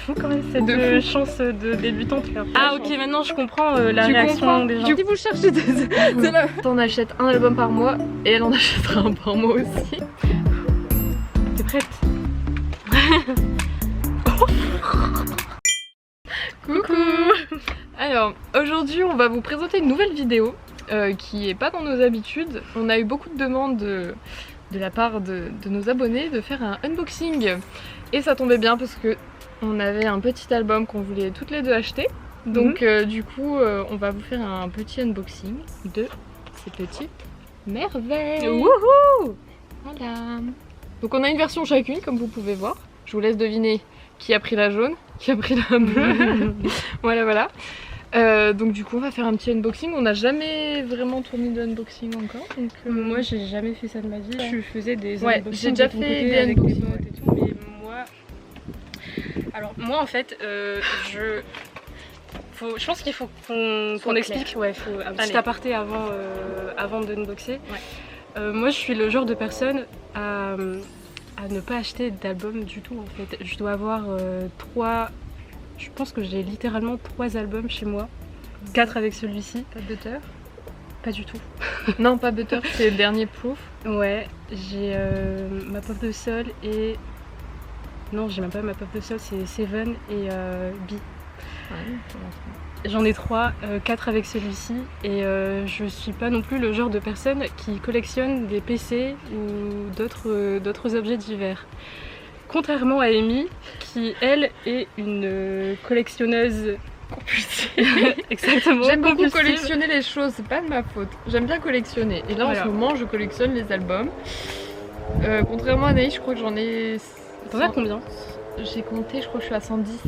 fou quand même cette chance de débutante là. Ah ok, maintenant je comprends la réaction des gens. Si vous cherchez de la... T'en achètes un album par mois et elle en achètera un par mois aussi. T'es prête? Coucou. Alors aujourd'hui on va vous présenter une nouvelle vidéo qui est pas dans nos habitudes. On a eu beaucoup de demandes de la part de nos abonnés de faire un unboxing et ça tombait bien parce que on avait un petit album qu'on voulait toutes les deux acheter. Donc du coup on va vous faire un petit unboxing de ces petites merveilles. Wouhou! Voilà. Donc on a une version chacune comme vous pouvez voir. Je vous laisse deviner qui a pris la jaune, qui a pris la bleue. Voilà. Donc du coup on va faire un petit unboxing. On n'a jamais vraiment tourné d'unboxing encore. Donc, moi j'ai jamais fait ça de ma vie. Ouais. Je faisais des ouais, unboxings j'ai déjà de ton fait côté des avec des unboxings, potes et tout, mais moi... Alors moi en fait, je pense qu'il faut qu'on explique. Ouais, faut un petit aparté avant de unboxer. Ouais. Moi je suis le genre de personne à ne pas acheter d'album du tout en fait. Je dois avoir 3... Je pense que j'ai littéralement 3 albums chez moi. 4 avec celui-ci. Pas Butter? Pas du tout. Non, pas Butter, c'est le dernier Proof. Ouais, j'ai Ma Pop de Sol et... Non, j'ai même pas Ma Pop de Sol, c'est Seven et B. Ouais, j'en ai 3, 4 avec celui-ci et je suis pas non plus le genre de personne qui collectionne des PC ou d'autres objets divers. Contrairement à Amy, qui elle est une collectionneuse compulsive. Exactement. J'aime beaucoup collectionner les choses, c'est pas de ma faute. J'aime bien collectionner. Et là en ce moment, je collectionne les albums. Contrairement à Naïs, je crois que j'en ai. T'en as combien? J'ai compté, je crois que je suis à 110.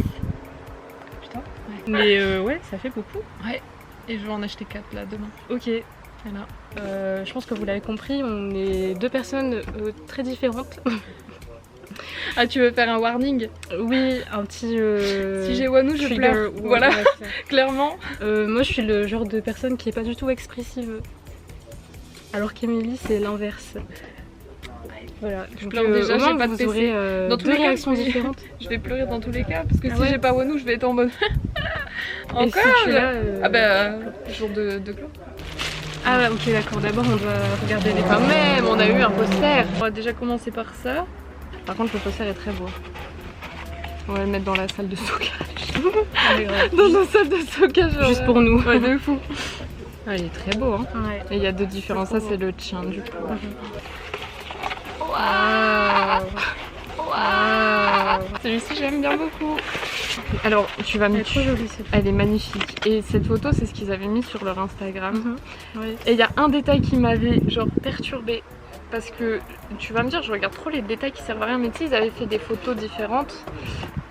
Putain. Ouais. Mais ouais, ça fait beaucoup. Ouais. Et je vais en acheter 4 là demain. Ok. Voilà. Je pense que vous l'avez compris, on est deux personnes très différentes. Ah, tu veux faire un warning? Oui, un petit... Si j'ai Wanou, je pleure. Voilà, ouais, clairement. Moi, je suis le genre de personne qui est pas du tout expressive. Alors qu'Emilie, c'est l'inverse. Voilà. Je pleure déjà, j'ai pas de PC. Aurez, dans tous deux les réactions cas, différentes. Je vais pleurer dans tous les cas, parce que si j'ai pas Wanou, je vais être en mode... Encore si tu l'as, ah bah, jour de clos. Ah ouais, ok, d'accord. D'abord, on doit regarder les Quand même, on a eu un poster. On va déjà commencer par ça. Par contre, le poster est très beau. On va le mettre dans la salle de stockage. Dans nos salles de stockage. Juste pour nous. Ouais, de fou. Ah, il est très beau, hein. Ouais. Et il y a deux différences. Ça, c'est le tien, du coup. Waouh! Celui-ci, j'aime bien beaucoup. Alors, tu vas me trop jolie cette photo. Elle est magnifique. Et cette photo, c'est ce qu'ils avaient mis sur leur Instagram. Oui. Et il y a un détail qui m'avait genre perturbée. Parce que tu vas me dire, je regarde trop les détails qui servent à rien, mais tu sais, ils avaient fait des photos différentes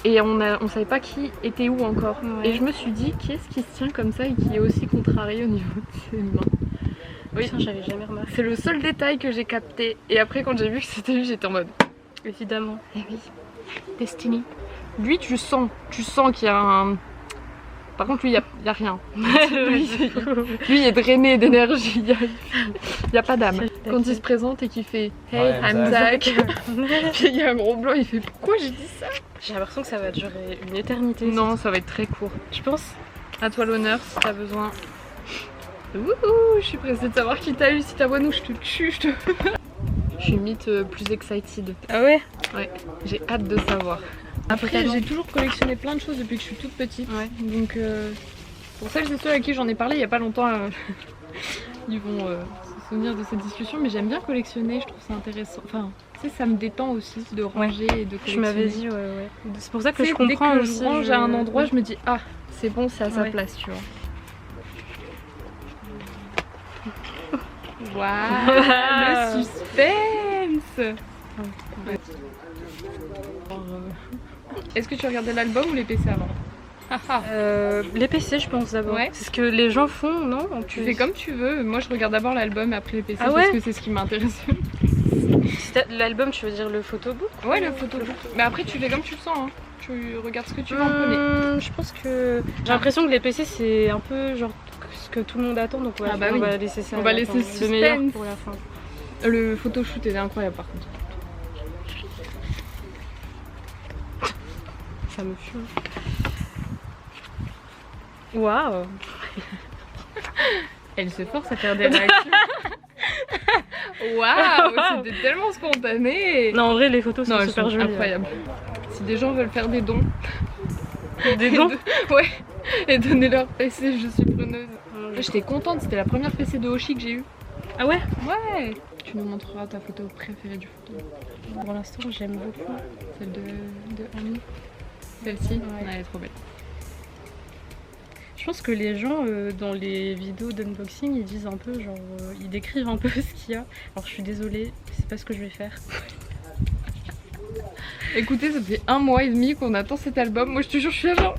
et on savait pas qui était où encore. Ouais. Et je me suis dit, qui est-ce qui se tient comme ça et qui est aussi contrarié au niveau de ses mains? Oui, j'avais jamais remarqué. C'est le seul détail que j'ai capté. Et après, quand j'ai vu que c'était lui, j'étais en mode, évidemment. Eh oui, Destiny. Lui, tu sens qu'il y a un... Par contre, lui, il n'y a rien. Lui, il est drainé d'énergie. Il n'y a pas d'âme. Quand il se présente et qu'il fait Hey, I'm Zach. Puis il y a un gros blanc, il fait pourquoi j'ai dit ça? J'ai l'impression que ça va durer une éternité. Non, ça va être très court. Je pense. À toi l'honneur si t'as besoin. Wouhou, je suis pressée de savoir qui t'a eu. Si t'as Wanou, je te tue. Je suis mythe plus excited. Ah ouais? Ouais, j'ai hâte de savoir. Après, j'ai toujours collectionné plein de choses depuis que je suis toute petite. Ouais. Donc, pour celles et ceux à qui j'en ai parlé il y a pas longtemps, ils vont se souvenir de cette discussion. Mais j'aime bien collectionner, je trouve ça intéressant. Enfin, tu sais, ça me détend aussi de ranger et de collectionner. Tu m'avais dit, ouais. C'est pour ça que je comprends dès que aussi. je range à un endroit, je me dis, ah, c'est bon, c'est à sa place, tu vois. Waouh, le suspense. Est-ce que tu regardais l'album ou les PC avant? Les PC, je pense d'abord. Ouais. C'est ce que les gens font, non? Tu fais comme tu veux. Moi, je regarde d'abord l'album, après les PC, ah ouais, parce que c'est ce qui m'intéresse. L'album, tu veux dire le photobook? Ouais, le photobook. Mais après, tu fais comme tu le sens. Hein. Tu regardes ce que tu veux en poney. Je pense que j'ai l'impression que les PC, c'est un peu genre ce que tout le monde attend. Donc ouais, on va laisser ça. On va laisser le meilleur pour la fin. Le photoshoot est incroyable par contre. Ça me fume. Waouh. Elle se force à faire des réactions. Waouh, c'était tellement spontané. Non, en vrai, les photos sont super jolies. Incroyables. Si des gens veulent faire des dons. Des dons Ouais. Et donner leur PC, je suis preneuse. J'étais contente, c'était la première PC de Hoshi que j'ai eue. Ah ouais? Ouais. Tu nous montreras ta photo préférée du photo. Pour l'instant, j'aime beaucoup. Celle de Annie. Celle-ci, ouais. Elle est trop belle. Je pense que les gens dans les vidéos d'unboxing ils disent un peu genre ils décrivent un peu ce qu'il y a. Alors je suis désolée, c'est pas ce que je vais faire. Écoutez, ça fait 1 mois et demi qu'on attend cet album. Moi je te jure, je suis là genre.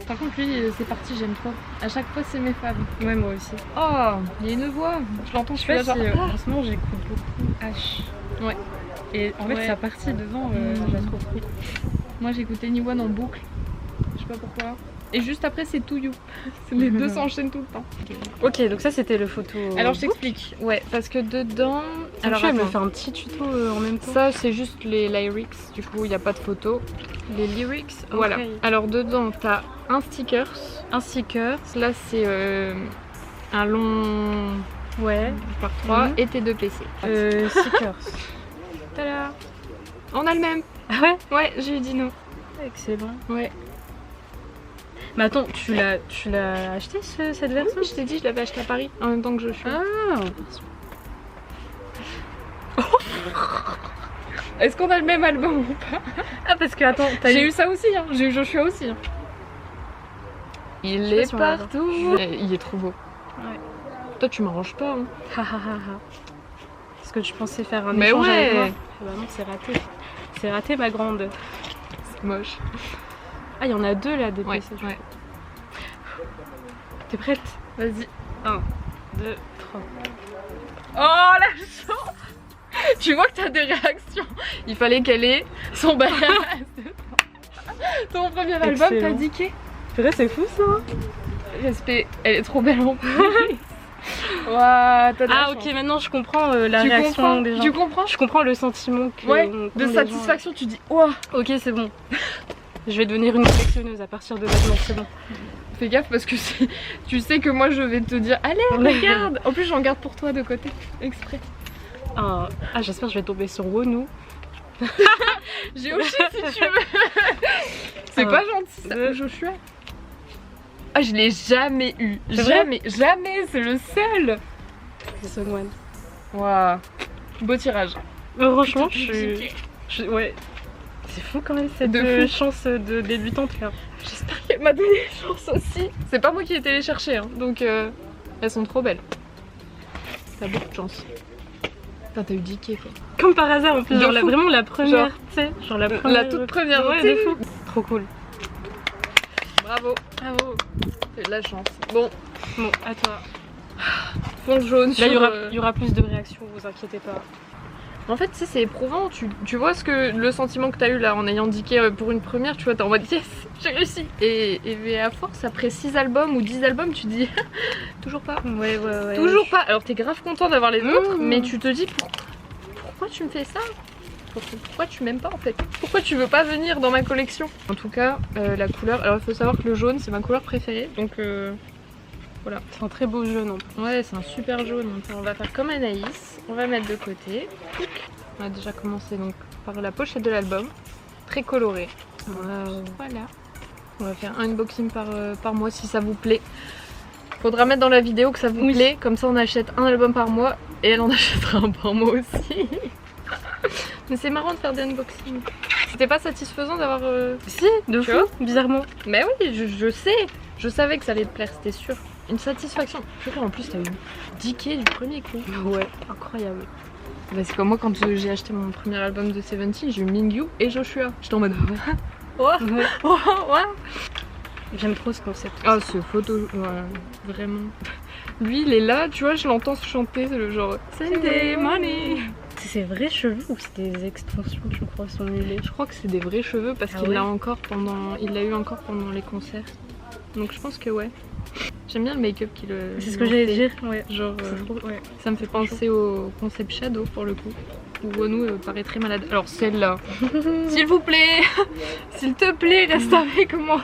Par contre, lui, c'est parti, j'aime trop. À chaque fois, c'est mes faves. Ouais, moi aussi. Oh, il y a une voix. Je l'entends, je suis là genre. En ce moment, j'écoute beaucoup H. Ouais. Et en fait, sa partie devant, je la trouve cool. Moi, j'écoute Anyone en boucle. Je sais pas pourquoi. Et juste après, c'est To You. Les deux s'enchaînent tout le temps. Ok, donc ça, c'était le photo. Alors, je t'explique. Ouais, parce que dedans. Alors, elle me fait un petit tuto en même temps. Ça, c'est juste les lyrics. Du coup, il n'y a pas de photo. Les lyrics, voilà. Alors, dedans, t'as un sticker. Un sticker. Là, c'est un long. Ouais. Par 3 et tes 2 PC. Stickers. Tada! On a le même. Ah ouais? Ouais, j'ai eu dit non. Excellent. Ouais. Mais attends, tu l'as acheté cette version? Oui, je t'ai dit, je l'avais acheté à Paris en même temps que Joshua. Ah. Est-ce qu'on a le même album ou pas? Ah parce que attends, j'ai eu ça aussi, hein. J'ai eu Joshua aussi. Hein. Il est partout. Il est trop beau. Ouais. Toi, tu m'arranges pas. Hein. Parce que tu pensais faire un échange avec moi. Bah non, c'est raté. C'est raté, ma grande. C'est moche. Ah, il y en a 2 là, des PC. Ouais. T'es prête? Vas-y. 1, 2, 3. Oh la chance. Tu vois que t'as des réactions. Il fallait qu'elle ait son bagage. Ton premier album, t'as diqué. C'est vrai, c'est fou ça. Respect, elle est trop belle en plus. Wow, ok, maintenant je comprends la réaction des gens. Tu comprends? Je comprends le sentiment que de satisfaction, tu dis oh. Ok, c'est bon. Je vais devenir une collectionneuse à partir de maintenant, c'est bon. Fais gaffe parce que tu sais que moi je vais te dire allez regarde. En plus j'en garde pour toi de côté, exprès. Ah j'espère que je vais tomber sur Wonu. J'ai Hoshi si tu veux. C'est pas gentil ça, Joshua. Ah je l'ai jamais eu. Jamais, c'est le seul. C'est Songwan. Waouh. Beau tirage. Franchement ouais. C'est fou quand même cette chance de débutante là. J'espère qu'elle m'a donné une chance aussi. C'est pas moi qui ai été les chercher hein. Donc elles sont trop belles. T'as beaucoup de chance. Putain t'as eu 10K quoi. Comme par hasard en plus, genre vraiment la première, tu sais, genre la toute première, ouais, de fou. Trop cool. Bravo. C'est de la chance. Bon, à toi. Fond jaune. Là il y aura plus de réactions, vous inquiétez pas. En fait, c'est éprouvant. Tu vois le sentiment que t'as eu là en ayant diqué pour une première, tu vois, t'es en mode yes, j'ai réussi. Et à force, après 6 albums ou 10 albums, tu te dis toujours pas. Ouais. Toujours pas. Alors t'es grave content d'avoir les autres, mais tu te dis pourquoi tu me fais ça? Pourquoi tu m'aimes pas en fait? Pourquoi tu veux pas venir dans ma collection? En tout cas, la couleur. Alors il faut savoir que le jaune, c'est ma couleur préférée. Donc voilà. C'est un très beau jaune en plus. Ouais, c'est un super jaune. Donc, on va faire comme Anaïs. On va mettre de côté. On a déjà commencé donc par la pochette de l'album. Très colorée. Voilà. On va faire un unboxing par mois si ça vous plaît. Faudra mettre dans la vidéo que ça vous plaît. Comme ça, on achète un album par mois. Et elle en achètera un par mois aussi. Mais c'est marrant de faire des unboxings. C'était pas satisfaisant d'avoir... Si, de fou, bizarrement. Mais oui, je sais. Je savais que ça allait te plaire, c'était sûr. Une satisfaction. En plus, t'as eu 10K du premier coup. Ouais, incroyable. Parce que moi, quand j'ai acheté mon premier album de Seventeen, j'ai eu Mingyu et Joshua. J'étais en mode ouais. J'aime trop ce concept. Ah, ce photo, vraiment. Lui, il est là, tu vois, je l'entends chanter, c'est le genre Sunday money. C'est ses vrais cheveux ou c'est des extensions, je crois, son mulet? Je crois que c'est des vrais cheveux parce qu'il l'a encore il l'a eu encore pendant les concerts. Donc je pense que ouais. J'aime bien le make-up qu'il C'est ce que j'allais dire, ouais. Genre, ça me fait penser au concept Shadow pour le coup. où Wonu paraît très malade. Alors celle-là, s'il vous plaît, s'il te plaît, reste avec moi.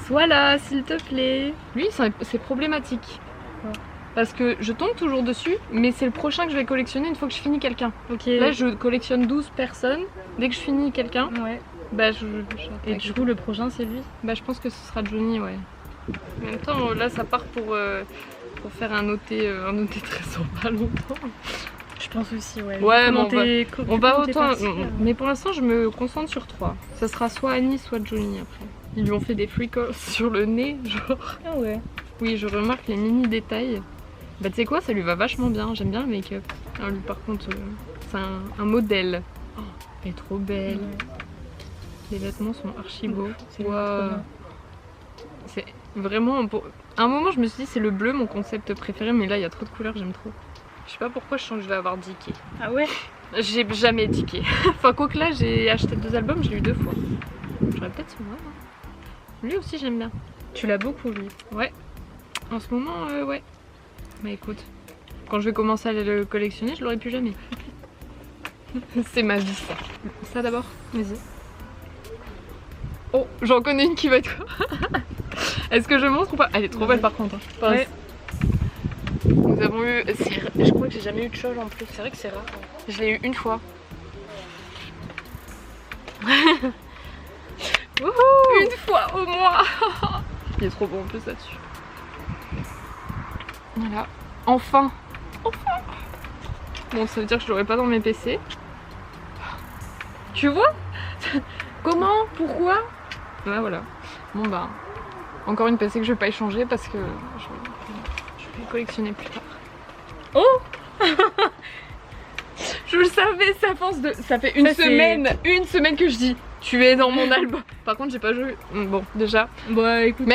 Sois là, s'il te plaît. Lui, c'est problématique. Ouais. Parce que je tombe toujours dessus, mais c'est le prochain que je vais collectionner une fois que je finis quelqu'un. Ok. Là, je collectionne 12 personnes. Dès que je finis quelqu'un, Ouais. bah Et du coup, le prochain, c'est lui? bah je pense que ce sera Johnny, ouais. En même temps, là, ça part pour faire un OT très pas longtemps. Je pense aussi, ouais. Ouais, Comment mais on va comment t'es autant. partie, Mais pour l'instant, je me concentre sur 3. Ça sera soit Annie, soit Johnny après. Ils lui ont fait des freckles sur le nez, genre. Ah ouais. Oui, je remarque les mini détails. Bah, tu sais quoi, ça lui va vachement bien. J'aime bien le make-up. Alors, lui, par contre, c'est un modèle. Oh, elle est trop belle. Ouais. Les vêtements sont archi beaux. C'est Wow. trop bien. C'est vraiment. À un moment, je me suis dit, c'est le bleu mon concept préféré, mais là, il y a trop de couleurs, j'aime trop. Je sais pas pourquoi je sens que je vais avoir dické. Ah ouais? J'ai jamais dické. Enfin, quoique là, j'ai acheté 2 albums, je l'ai eu 2 fois. J'aurais peut-être ce moi. Lui aussi, j'aime bien. Tu l'as beaucoup, lui. Ouais. En ce moment, ouais. Bah écoute, quand je vais commencer à le collectionner, je l'aurai plus jamais. C'est ma vie, ça. Ça d'abord. Vas-y. Oh, j'en connais une qui va être quoi. Est-ce que je montre ou pas? Elle est trop belle par contre. Hein. Ouais. Nous avons eu. Je crois que j'ai jamais eu de chose en plus. C'est vrai que c'est rare. Je l'ai eu une fois. Une fois au moins. Il est trop bon en plus là-dessus. Voilà. Enfin. Bon, ça veut dire que je l'aurai pas dans mes PC. Tu vois? Comment? Pourquoi? Bah voilà. Bon bah. Encore une PC que je vais pas échanger parce que je vais collectionner plus tard. Oh. Je le savais, ça fait une semaine que je dis tu es dans mon album. Par contre, j'ai pas joué. Bon, déjà. Bah écoute.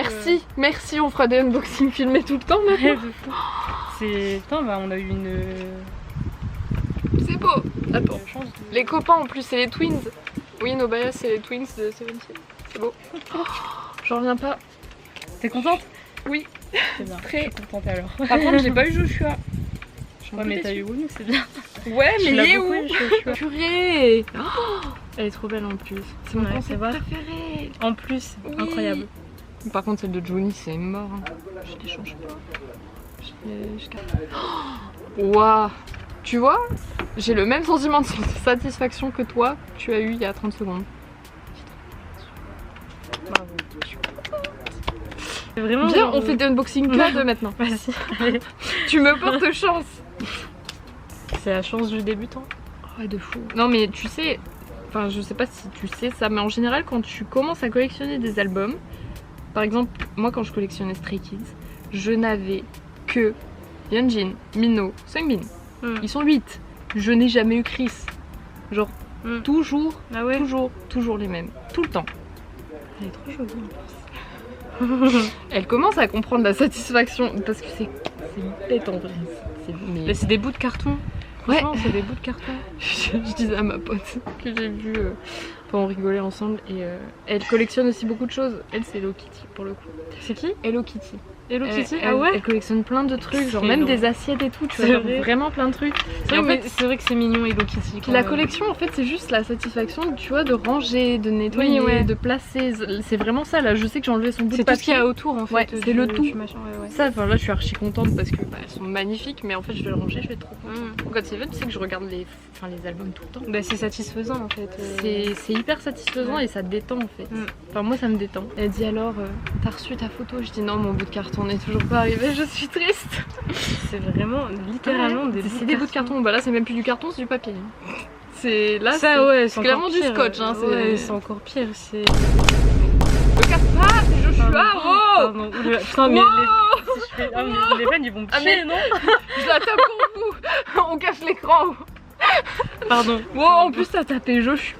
Merci, on fera des unboxings filmés tout le temps maintenant. C'est. Putain, bah on a eu une. C'est beau. Attends. Chance de... Les copains en plus, c'est les twins. Oui, Nobaya, c'est les twins de Seventeen. C'est beau. Oh, j'en reviens pas. T'es contente? Oui. C'est bien. Très. Je suis contente alors. Par contre, j'ai pas eu Joshua. Ouais, mais t'as eu Wonu, c'est bien. Ouais, mais il est où? Joshua. Purée. Oh, elle est trop belle en plus. C'est mon Ouais, concept c'est vrai. préféré. En plus, Oui. incroyable. Par contre, celle de Johnny, c'est mort. Hein. Je les change pas. Waouh. Tu vois, j'ai le même sentiment de satisfaction que toi, tu as eu il y a 30 secondes. Bravo. C'est vraiment. Bien, on fait des unboxings là de maintenant. Vas-y, allez. Tu me portes chance. C'est la chance du débutant. Ouais, de fou. Non, mais tu sais, enfin, je sais pas si tu sais ça, mais en général, quand tu commences à collectionner des albums, par exemple, moi quand je collectionnais Stray Kids, je n'avais que Yeonjin, Minho, Sungbin. Ils sont 8. Je n'ai jamais eu Chris. Genre, toujours, Ah ouais. toujours les mêmes. Tout le temps. Elle est trop jolie. Elle commence à comprendre la satisfaction parce que c'est bête en vrai. Mais c'est des bouts de carton. Ouais. Franchement, c'est des bouts de carton. Je disais à ma pote que j'ai vu. Enfin, on rigolait ensemble et elle collectionne aussi beaucoup de choses. Elle, c'est Hello Kitty pour le coup. C'est qui? Hello Kitty. Hello Kitty. Elle, Ah ouais. elle collectionne plein de trucs, genre C'est même long. des assiettes et tout, tu C'est vois, genre vrai. vraiment plein de trucs. C'est Et en vrai, fait, mais c'est vrai que c'est mignon Hello Kitty. quand la même. collection, en fait, c'est juste la satisfaction, tu vois, de ranger, de nettoyer, Oui, ouais. de placer. C'est vraiment ça, là. Je sais que j'ai enlevé son bout de C'est tout ce papier. qu'il y a autour en fait. Ouais, c'est le tout. du machin, ouais. Ça, enfin là, je suis archi contente parce que elles sont magnifiques, mais en fait, je vais le ranger, je vais être trop contente. Quand c'est fait, tu sais que je regarde les albums tout le temps. Bah, c'est satisfaisant en fait. C'est hyper satisfaisant et ça te détend en fait. Enfin, moi, ça me détend. Elle dit alors, t'as reçu ta photo? Je dis non, mon bout de carton n'est toujours pas arrivé, je suis triste. C'est vraiment littéralement des bouts de carton. Bah là, c'est même plus du carton, c'est du papier. C'est là, ça, ouais, c'est clairement encore du pire. scotch. Hein, Ouais, c'est encore pire. C'est. Le casse pas, c'est Joshua. Oh, Pardon. Putain, mais si je fais... les vannes ils vont me pied, non? Je la tape pour vous. On cache l'écran. Pardon. Wow, en plus t'as tapé Joshua.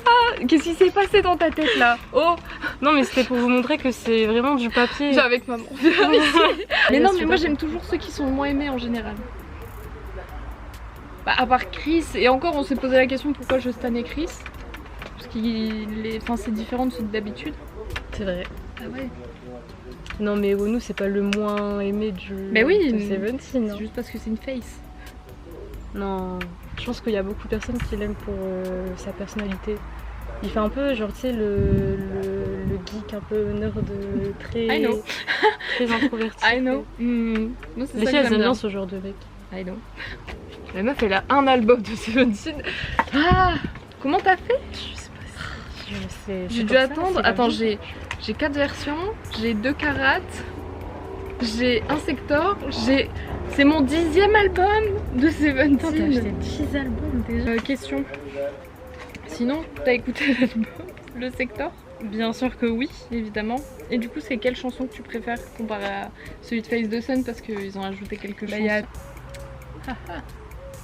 Qu'est-ce qui s'est passé dans ta tête là? Oh. Non mais c'était pour vous montrer que c'est vraiment du papier. J'ai avec maman. Mais non, mais moi j'aime toujours ceux qui sont moins aimés en général. Bah, à part Chris, et encore on s'est posé la question pourquoi je stannais Chris. Parce qu'il est... Enfin, c'est différent de ceux d'habitude. C'est vrai. Ah ouais. Non mais Wonu c'est pas le moins aimé du. Mais oui, de Seventeen. c'est juste parce que c'est une face. Non. Je pense qu'il y a beaucoup de personnes qui l'aiment pour sa personnalité. Il fait un peu genre tu sais le geek un peu nerd très I know. très introverti. I know. Moi, c'est Les ça filles que elles j'aime aiment bien. bien ce genre de mec. I know. La meuf elle a un album de Seventeen. Ah, comment t'as fait? Je sais pas si J'ai dû attendre. Attends, j'ai 4 versions, j'ai 2 carats, j'ai un sector, c'est mon 10e album de Attends, t'as Seventeen. acheté 10 albums déjà. Question. Sinon, t'as écouté l'album, le sector? Bien sûr que oui. Évidemment. Et du coup, c'est quelle chanson que tu préfères comparé à celui de Face the Sun parce qu'ils ont ajouté quelques chansons? Il y a...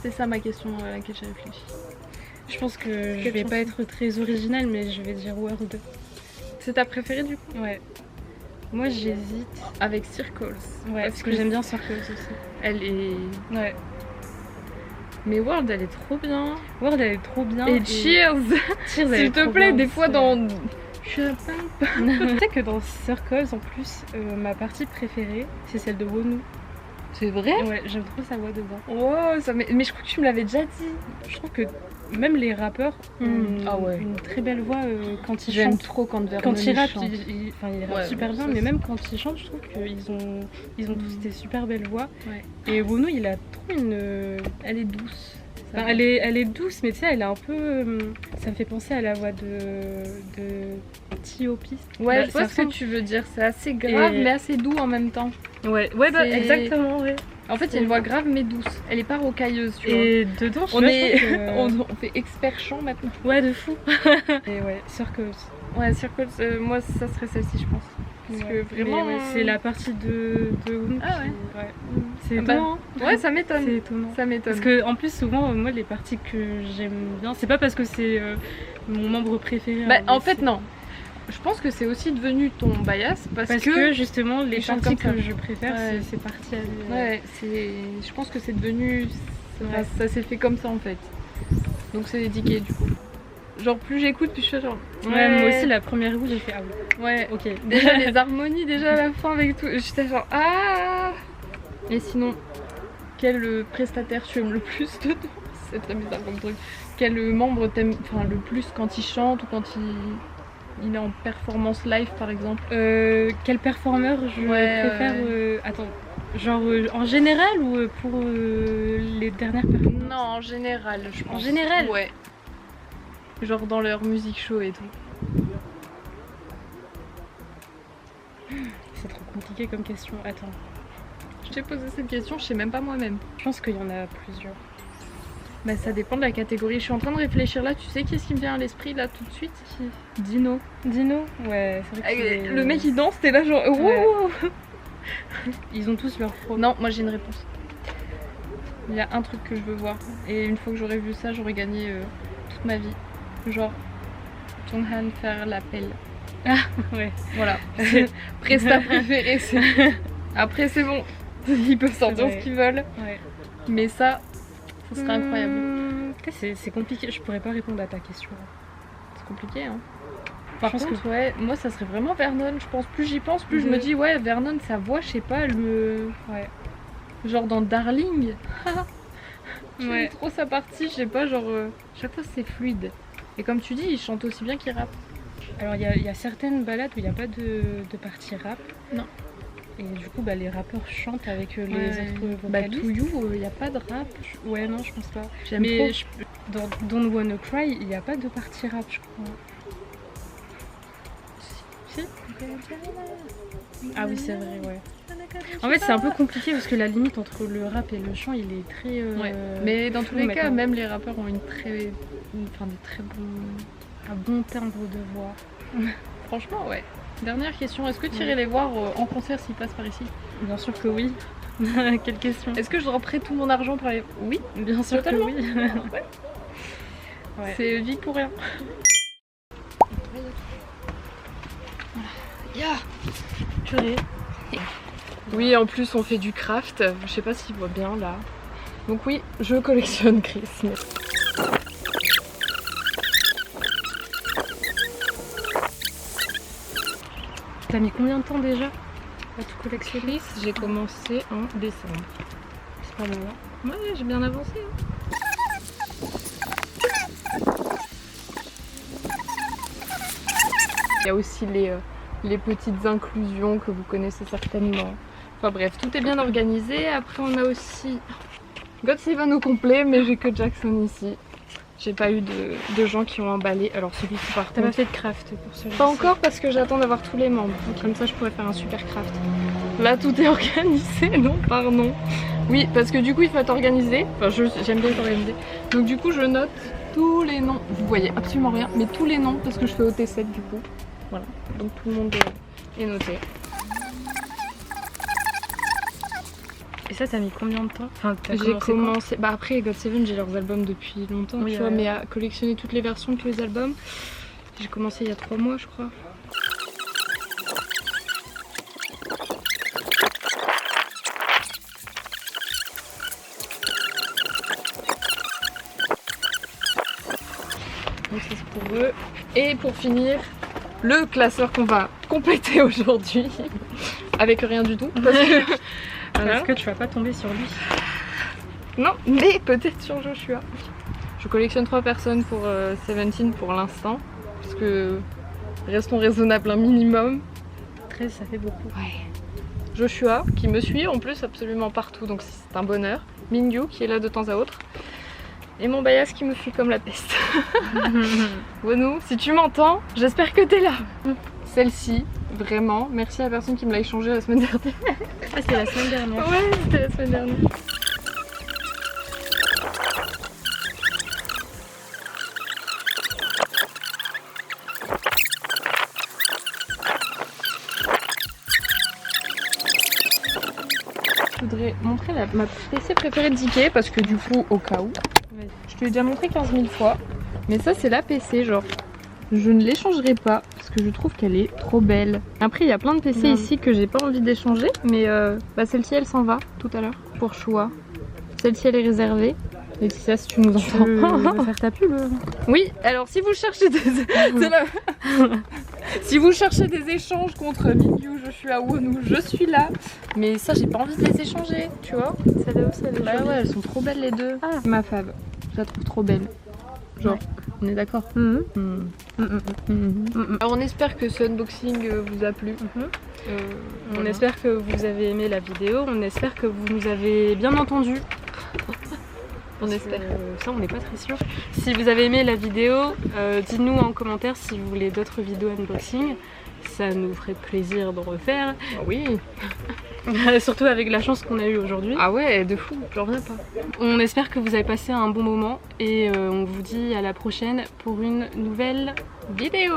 C'est ça ma question à laquelle j'ai réfléchi. Je pense que je Quelle vais chanson? pas être très originale, mais je vais dire World. C'est ta préférée du coup? Ouais. Moi j'hésite. Avec Circles. Ouais, parce que j'aime bien Circles aussi. Elle est... Ouais. Mais World, elle est trop bien. World elle est trop bien. Et Cheers, Cheers, elle s'il est te trop plaît, bien des fois aussi. dans... Tu sais que dans Circles en plus, ma partie préférée c'est celle de Wonu. C'est vrai? Ouais, j'aime trop sa voix dedans. Oh, ça mais je crois que tu me l'avais déjà dit. Je trouve que même les rappeurs ont Ah ouais. une très belle voix quand ils J'aime chantent. trop quand Vernon Quand ils rappent, chante. enfin, ils rappent Ouais, super bien, ça, mais c'est- même quand ils chantent, je trouve qu'ils ont tous des super belles voix. Ouais. Et Wonu, il a trop une. Elle est douce. Ça Enfin, va. elle est douce, mais tu sais, elle est un peu. Ça me fait penser à la voix de T.O.P. Ouais, Bah, je vois ça ce que ressemble- tu veux dire. C'est assez grave, Et- mais assez doux en même temps. Ouais, bah, C'est- exactement, ouais. En fait, il y a une voix grave mais douce. Elle est pas rocailleuse, tu vois. Et dedans, je On, sais pas, est... je trouve que- on fait expert chant maintenant. Ouais, de fou. Et ouais, Circles. Ouais, Circles, moi ça serait celle-ci, je pense. Parce Ouais. que vraiment. Mais ouais, c'est la partie de Wonu Ah qui- ouais. C'est Ah bah, étonnant. hein. Ouais, ça m'étonne. C'est étonnant. Ça m'étonne. Parce que en plus souvent moi les parties que j'aime bien, c'est pas parce que c'est mon membre préféré. Bah, hein, en mais fait, c'est non. Je pense que c'est aussi devenu ton bias parce parce que justement les ils chantent parties comme ça. que je préfère Ouais. c'est parties à lui. Ouais, je pense que c'est devenu. Ouais. Ça s'est fait comme ça en fait. Donc c'est dédiqué du coup. Genre, plus j'écoute, plus je fais genre. Ouais, moi aussi la première où j'ai fait ah oui. Ouais. Ok. Déjà les harmonies, déjà à la fin avec tout. J'étais genre ah. Et sinon, quel prestataire tu aimes le plus dedans? C'est très bizarre comme truc. Quel membre t'aimes enfin, le plus quand il chante ou quand il est en performance live par exemple? Quel performeur je préfère attends, genre en général ou pour les dernières performances? Non, en général, je pense. En général? Ouais. Genre dans leur music show et tout. C'est trop compliqué comme question. Attends, Je t'ai posé cette question, je sais même pas moi-même. je pense qu'il y en a plusieurs. Bah ça dépend de la catégorie. Je suis en train de réfléchir là, tu sais qu'est-ce qui me vient à l'esprit là tout de suite? Dino. Dino? Ouais, c'est vrai que c'est- Le mec il danse, t'es là genre wow, Ouais. wow. Ils ont tous leur propre. Non, moi j'ai une réponse. Il y a un truc que je veux voir. Et une fois que j'aurais vu ça, j'aurais gagné toute ma vie. Genre, Jonghan faire l'appel. Ouais. Voilà. Presta préféré. Après c'est bon. Ils peuvent sortir vrai. ce qu'ils veulent. Ouais. Mais ça serait incroyable. C'est compliqué, je pourrais pas répondre à ta question. C'est compliqué hein. Par Je pense contre, ouais, moi ça serait vraiment Vernon. Je pense, plus j'y pense, plus je me Mhm. dis, ouais, Vernon, sa voix, je sais pas, elle me. Ouais. Genre dans Darling. J'aime Ouais. trop sa partie, je sais pas, genre. Chaque fois c'est fluide. Et comme tu dis, il chante aussi bien qu'il rappe. Alors il y a certaines balades où il n'y a pas de partie rap. Non. Et du coup, bah, les rappeurs chantent avec les Ouais. autres Bah, vocalistes. To You, il y a pas de rap. Ouais, non, je pense pas. J'aime Mais trop. dans Don't Wanna Cry, il n'y a pas de partie rap, je crois. Si? Ah oui, c'est vrai, ouais. En fait, c'est un peu compliqué parce que la limite entre le rap et le chant, il est très. Ouais. Mais dans tous flou les cas, maintenant. même les rappeurs ont enfin, des très bons. Un bon timbre de voix. Franchement, ouais. Dernière question, est-ce que tu irais les voir en concert s'ils passent par ici? Bien sûr que oui. Quelle question? Est-ce que je dropperais tout mon argent pour aller? Oui, Bien sûr que Totalement. oui. Ouais. c'est vie pour rien. Purée. Oui, en plus on fait du craft. Je sais pas s'il voit bien là. Donc oui, je collectionne Chris. T'as mis combien de temps déjà à tout collectionner? Chris, j'ai commencé en décembre. C'est pas mal. Hein. Ouais, j'ai bien avancé. Hein. Il y a aussi les petites inclusions que vous connaissez certainement. Enfin bref, tout est bien organisé. Après on a aussi GOT7 au complet, mais j'ai que Jackson ici. J'ai pas eu de gens qui ont emballé. Alors celui-ci par T'as contre... pas fait de craft pour celui-ci? Pas encore parce que j'attends d'avoir tous les membres. Comme ça je pourrais faire un super craft. Là tout est organisé, non par nom. Oui, parce que du coup il faut être organisé. Enfin j'aime bien être organisé. Donc du coup je note tous les noms. Vous voyez absolument rien, mais tous les noms parce que je fais OT7 du coup. Voilà, donc tout le monde est noté. Et ça, t'as mis combien de temps? Enfin, J'ai commencé... Bah après GOT7 j'ai leurs albums depuis longtemps, oui, tu vois, mais à collectionner toutes les versions de tous les albums, j'ai commencé il y a 3 mois je crois. Donc ça c'est pour eux. Et pour finir, le classeur qu'on va compléter aujourd'hui, avec rien du tout. Parce que... Est-ce que tu vas pas tomber sur lui? Non, mais peut-être sur Joshua. Je collectionne 3 personnes pour 17 pour l'instant. Parce que restons raisonnables un minimum. 13, ça fait beaucoup. Ouais. Joshua, qui me suit en plus absolument partout, donc c'est un bonheur. Mingyu, qui est là de temps à autre. Et mon Bayas qui me fuit comme la peste. Wonou, si tu m'entends, j'espère que t'es là. Celle-ci, vraiment, merci à la personne qui me l'a échangée la semaine dernière. Ah, c'était la semaine dernière. Ouais, c'était la semaine dernière. Je voudrais montrer ma PC préférée de Diké parce que du coup, au cas où, je te l'ai déjà montré 15 000 fois, mais ça c'est la PC, genre, je ne l'échangerai pas parce que je trouve qu'elle est trop belle. Après, il y a plein de PC ici que j'ai pas envie d'échanger, mais celle-ci elle s'en va tout à l'heure pour choix. Celle-ci elle est réservée. Laetitia, si tu nous entends. Tu veux faire ta pub? Oui, alors si vous cherchez des... si vous cherchez des échanges contre Mingyu, Joshua, Wonou, je suis là. Mais ça, j'ai pas envie de les échanger, tu vois. Celle-là aussi, elle est Bah jolie. ouais, elles sont trop belles les deux. Ah. Ma fave, je la trouve trop belle. Genre, ouais. On est d'accord. Alors on espère que ce unboxing vous a plu. On Voilà. espère que vous avez aimé la vidéo, on espère que vous nous avez bien entendus. On espère. Ça, on n'est pas très sûr. Si vous avez aimé la vidéo, dites-nous en commentaire si vous voulez d'autres vidéos unboxing. Ça nous ferait plaisir d'en refaire. Oui. Surtout avec la chance qu'on a eue aujourd'hui. Ah ouais, de fou, j'en reviens pas. On espère que vous avez passé un bon moment et on vous dit à la prochaine pour une nouvelle vidéo.